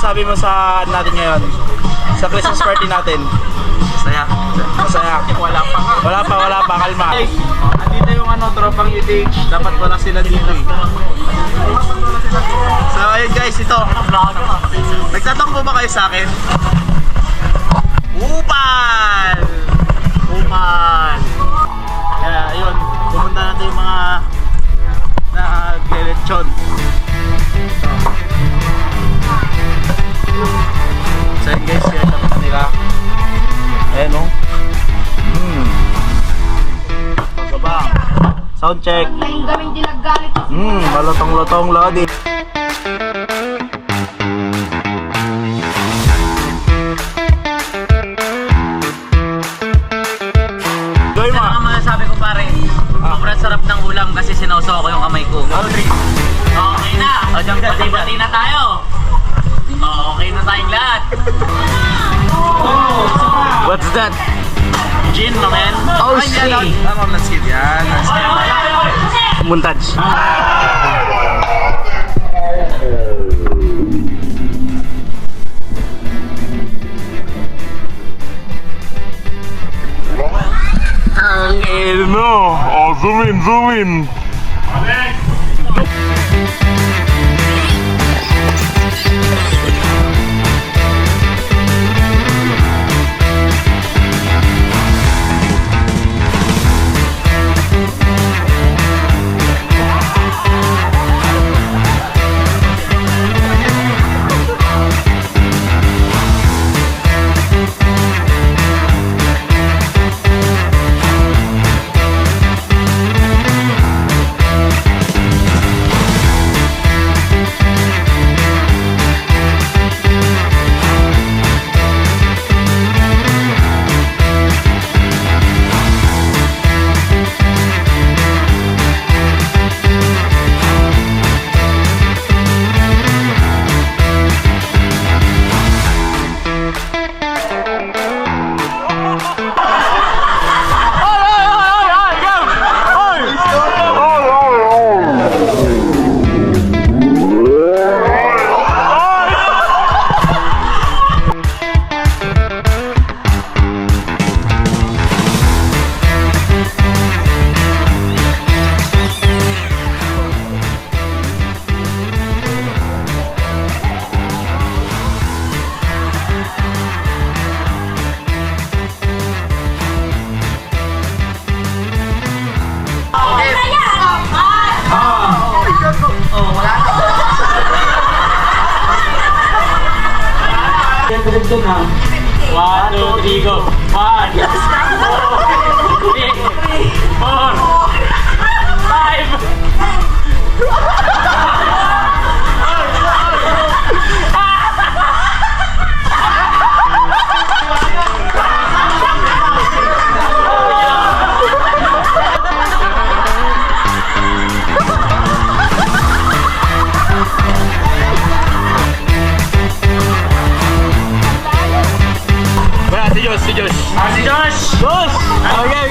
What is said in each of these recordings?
masasabi mo sa natin ngayon? Sa Christmas party natin? Masaya. Masaya. Wala pa nga. Wala pa, kalma. Andito yung tropang UTH. Dapat wala sila dito eh. So ayun guys, ito. Nagtatanong po ba kayo sa akin? Upal! Upal! Kaya ayun, pumunta natin yung mga nag-lechon. So ayun guys, share naman nila. Ayan o. Baba. Sound check. Malutong-lutong lodi. Goy mo. Ano nga masasabi ko pare? Sobrang sarap ng ulam kasi sinausaw ko yung kamay ko. Okay na. O dyan, bati-bati na tayo. Okay na tayong lahat. What's that? Gin, man. Oh, shit. Tama, let's get yan. Montage. Ang ino. Oh, zoom in. One, two, three, go. 1, 2, 3, 4, 5. Si Josh! Boss! Okay.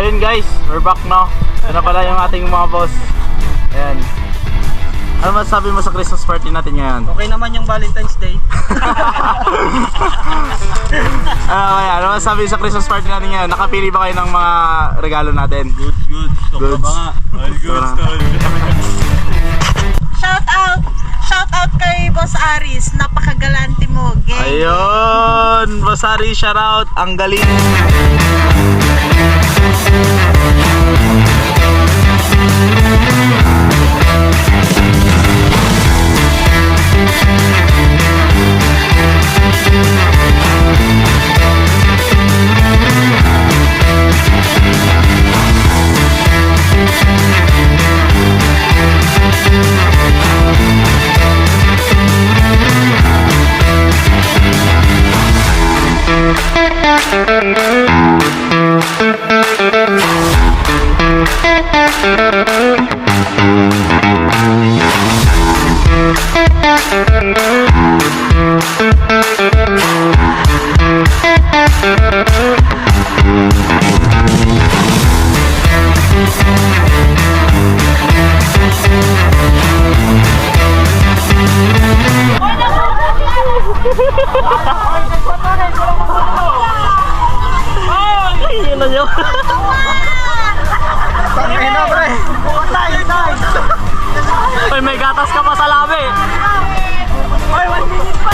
ayun guys, we're back no. Ito na pala yung ating mga boss. Ayan. Ano masasabi mo sa Christmas party natin ngayon? Okay naman yung Valentine's Day. Ano masasabi sa Christmas party natin ngayon? Nakapili ba kayo ng mga regalo natin? Good. Goods. All goods. Shout out kay Boss Aris. Napakagalante mo. Gang. Ayun! Basari, shoutout! Ang galing! Yun na yun. Tangay na, pre. Uy, may gatas ka pa sa labi. Oy, 1 minute pa.